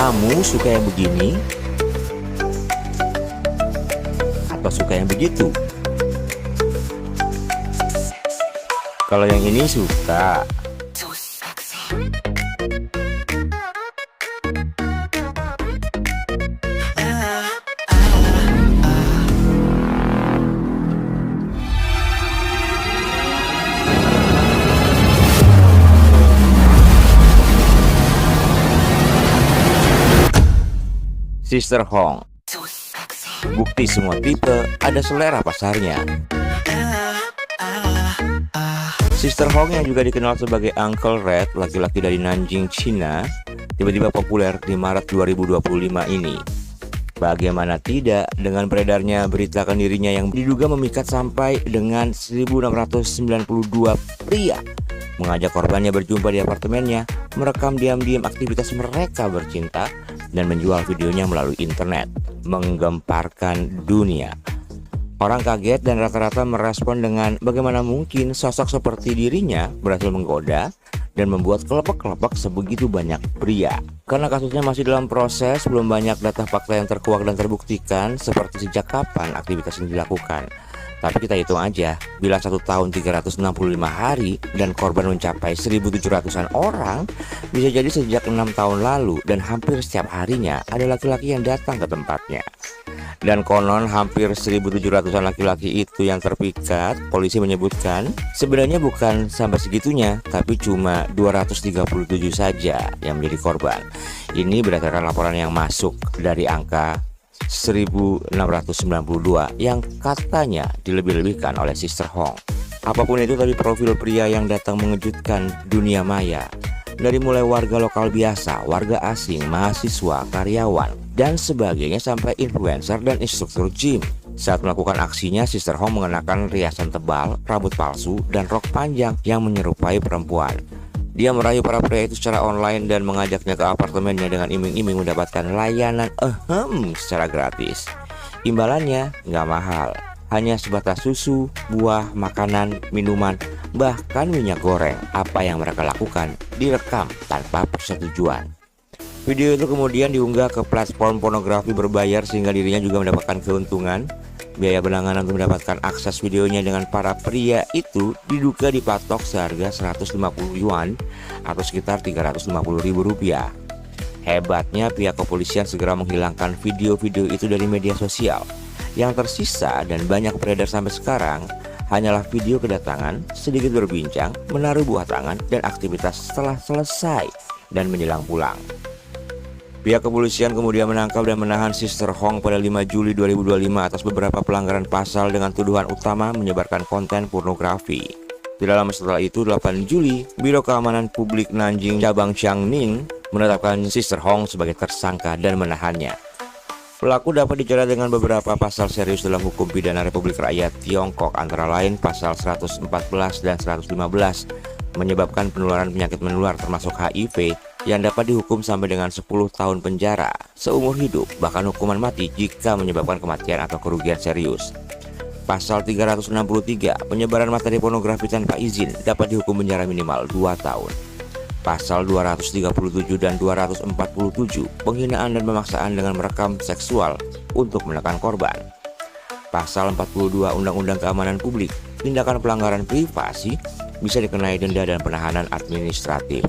Kamu suka yang begini atau suka yang begitu? Kalau yang ini suka. Sister Hong. Bukti semua tipe ada selera pasarnya. Sister Hong yang juga dikenal sebagai Uncle Red, laki-laki dari Nanjing, China, tiba-tiba populer di Maret 2025 ini. Bagaimana tidak dengan beredarnya berita akan dirinya yang diduga memikat sampai dengan 1692 pria, mengajak korbannya berjumpa di apartemennya, merekam diam-diam aktivitas mereka bercinta, dan menjual videonya melalui internet, menggemparkan dunia. Orang kaget dan rata-rata merespon dengan bagaimana mungkin sosok seperti dirinya berhasil menggoda dan membuat kelepek-kelepek sebegitu banyak pria. Karena kasusnya masih dalam proses, belum banyak data fakta yang terkuak dan terbuktikan seperti sejak kapan aktivitas ini dilakukan. Tapi kita hitung aja, bila 1 tahun 365 hari dan korban mencapai 1.700-an orang, bisa jadi sejak 6 tahun lalu dan hampir setiap harinya ada laki-laki yang datang ke tempatnya. Dan konon hampir 1.700-an laki-laki itu yang terpikat, polisi menyebutkan sebenarnya bukan sampai segitunya, tapi cuma 237 saja yang menjadi korban. Ini berdasarkan laporan yang masuk dari angka 1692 yang katanya dilebih-lebihkan oleh Sister Hong. Apapun itu tadi, profil pria yang datang mengejutkan dunia maya. Dari mulai warga lokal biasa, warga asing, mahasiswa, karyawan, dan sebagainya sampai influencer dan instruktur gym. Saat melakukan aksinya, Sister Hong mengenakan riasan tebal, rambut palsu, dan rok panjang yang menyerupai perempuan. Dia merayu para pria itu secara online dan mengajaknya ke apartemennya dengan iming-iming mendapatkan layanan secara gratis. Imbalannya nggak mahal, hanya sebatas susu, buah, makanan, minuman, bahkan minyak goreng. Apa yang mereka lakukan direkam tanpa persetujuan. Video itu kemudian diunggah ke platform pornografi berbayar sehingga dirinya juga mendapatkan keuntungan. Biaya berlangganan untuk mendapatkan akses videonya dengan para pria itu diduga dipatok seharga 150 yuan atau sekitar 350.000 rupiah. Hebatnya pihak kepolisian segera menghilangkan video-video itu dari media sosial. Yang tersisa dan banyak beredar sampai sekarang hanyalah video kedatangan, sedikit berbincang, menaruh buah tangan, dan aktivitas setelah selesai dan menjelang pulang. Pihak kepolisian kemudian menangkap dan menahan Sister Hong pada 5 Juli 2025 atas beberapa pelanggaran pasal dengan tuduhan utama menyebarkan konten pornografi. Tidak lama setelah itu, 8 Juli, Biro Keamanan Publik Nanjing Cabang Xiangning menetapkan Sister Hong sebagai tersangka dan menahannya. Pelaku dapat dijerat dengan beberapa pasal serius dalam hukum pidana Republik Rakyat Tiongkok, antara lain pasal 114 dan 115, menyebabkan penularan penyakit menular termasuk HIV, yang dapat dihukum sampai dengan 10 tahun penjara seumur hidup, bahkan hukuman mati jika menyebabkan kematian atau kerugian serius. Pasal 363, penyebaran materi pornografi tanpa izin, dapat dihukum penjara minimal 2 tahun. Pasal 237 dan 247, penghinaan dan pemaksaan dengan merekam seksual untuk menekan korban. Pasal 42 Undang-Undang Keamanan Publik, tindakan pelanggaran privasi, bisa dikenai denda dan penahanan administratif.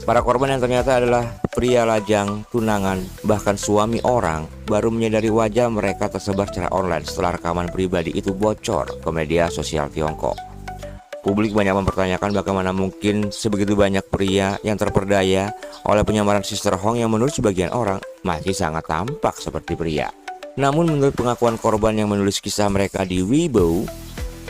Para korban yang ternyata adalah pria lajang, tunangan, bahkan suami orang, baru menyadari wajah mereka tersebar secara online setelah rekaman pribadi itu bocor ke media sosial Tiongkok. Publik banyak mempertanyakan bagaimana mungkin sebegitu banyak pria yang terperdaya oleh penyamaran Sister Hong yang menurut sebagian orang masih sangat tampak seperti pria. Namun menurut pengakuan korban yang menulis kisah mereka di Weibo,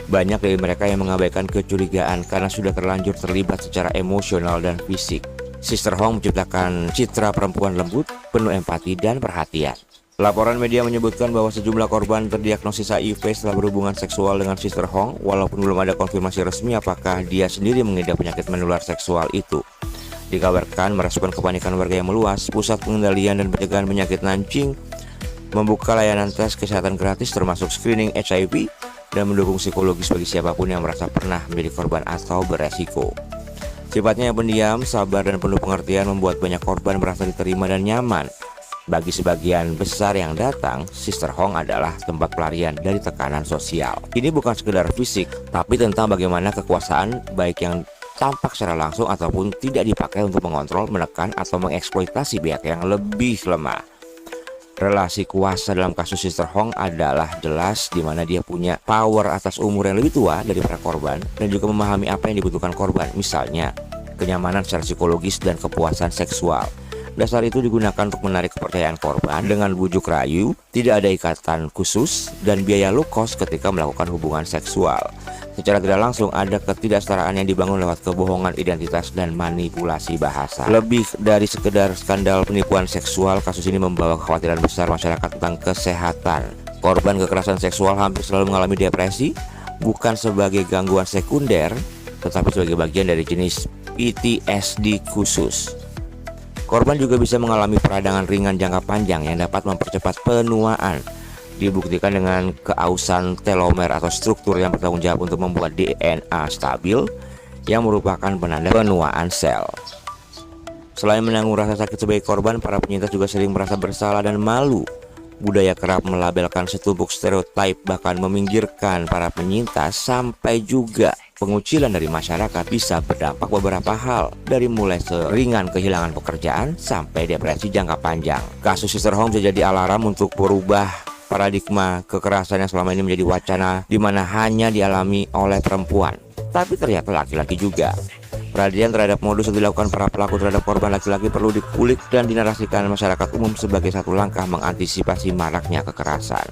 banyak dari mereka yang mengabaikan kecurigaan karena sudah terlanjur terlibat secara emosional dan fisik. Sister Hong menciptakan citra perempuan lembut, penuh empati dan perhatian. Laporan media menyebutkan bahwa sejumlah korban terdiagnosis HIV setelah berhubungan seksual dengan Sister Hong, walaupun belum ada konfirmasi resmi apakah dia sendiri mengidap penyakit menular seksual itu. Dikabarkan merespon kepanikan warga yang meluas, Pusat Pengendalian dan Pencegahan Penyakit Nanjing membuka layanan tes kesehatan gratis termasuk screening HIV dan mendukung psikologis bagi siapapun yang merasa pernah menjadi korban atau beresiko. Sifatnya yang pendiam, sabar, dan penuh pengertian membuat banyak korban merasa diterima dan nyaman Bagi sebagian besar yang datang, Sister Hong adalah tempat pelarian dari tekanan sosial. Ini bukan sekedar fisik, tapi tentang bagaimana kekuasaan, baik yang tampak secara langsung ataupun tidak dipakai untuk mengontrol, menekan, atau mengeksploitasi pihak yang lebih lemah. Relasi kuasa dalam kasus Sister Hong adalah jelas, di mana dia punya power atas umur yang lebih tua dari para korban dan juga memahami apa yang dibutuhkan korban, misalnya kenyamanan secara psikologis dan kepuasan seksual. Dasar itu digunakan untuk menarik kepercayaan korban dengan bujuk rayu, tidak ada ikatan khusus, dan biaya low cost ketika melakukan hubungan seksual. Secara tidak langsung ada ketidaksetaraan yang dibangun lewat kebohongan identitas dan manipulasi bahasa. Lebih dari sekedar skandal penipuan seksual, kasus ini membawa kekhawatiran besar masyarakat tentang kesehatan. Korban kekerasan seksual hampir selalu mengalami depresi, bukan sebagai gangguan sekunder, tetapi sebagai bagian dari jenis PTSD khusus. Korban juga bisa mengalami peradangan ringan jangka panjang yang dapat mempercepat penuaan. Dibuktikan dengan keausan telomer atau struktur yang bertanggung jawab untuk membuat DNA stabil, yang merupakan penanda penuaan sel. Selain menanggung rasa sakit sebagai korban, para penyintas juga sering merasa bersalah dan malu. Budaya kerap melabelkan setumpuk stereotip, bahkan meminggirkan para penyintas, sampai juga pengucilan dari masyarakat bisa berdampak beberapa hal, dari mulai seringan kehilangan pekerjaan sampai depresi jangka panjang. Kasus Sister Hong bisa jadi alarm untuk berubah paradigma kekerasan yang selama ini menjadi wacana, di mana hanya dialami oleh perempuan, tapi ternyata laki-laki juga. Perhatian terhadap modus yang dilakukan para pelaku terhadap korban laki-laki perlu dikulik dan dinarasikan masyarakat umum sebagai satu langkah mengantisipasi maraknya kekerasan.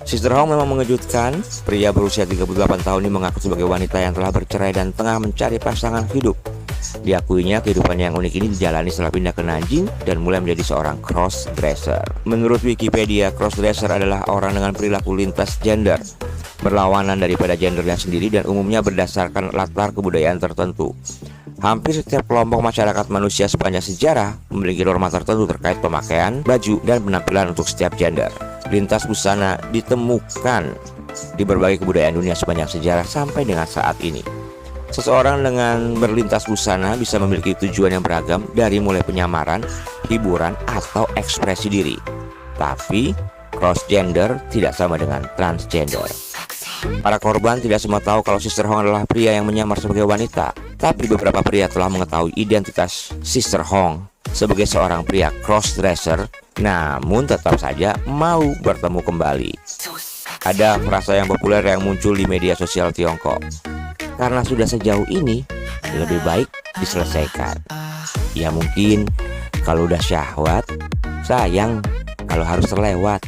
Sister Hong memang mengejutkan. Pria berusia 38 tahun ini mengaku sebagai wanita yang telah bercerai dan tengah mencari pasangan hidup. Diakuinya kehidupannya yang unik ini dijalani setelah pindah ke Nanjing dan mulai menjadi seorang crossdresser. Menurut Wikipedia, crossdresser adalah orang dengan perilaku lintas gender, berlawanan daripada gendernya sendiri dan umumnya berdasarkan latar kebudayaan tertentu. Hampir setiap kelompok masyarakat manusia sepanjang sejarah memiliki norma tertentu terkait pemakaian, baju, dan penampilan untuk setiap gender. Lintas busana ditemukan di berbagai kebudayaan dunia sepanjang sejarah sampai dengan saat ini. Seseorang dengan berlintas busana bisa memiliki tujuan yang beragam, dari mulai penyamaran, hiburan, atau ekspresi diri. Tapi cross-gender tidak sama dengan transgender. Para korban tidak semua tahu kalau Sister Hong adalah pria yang menyamar sebagai wanita, tapi beberapa pria telah mengetahui identitas Sister Hong sebagai seorang pria crossdresser, namun tetap saja mau bertemu kembali. Ada frasa yang populer yang muncul di media sosial Tiongkok: karena sudah sejauh ini, lebih baik diselesaikan. Ya mungkin kalau udah syahwat, sayang kalau harus terlewat.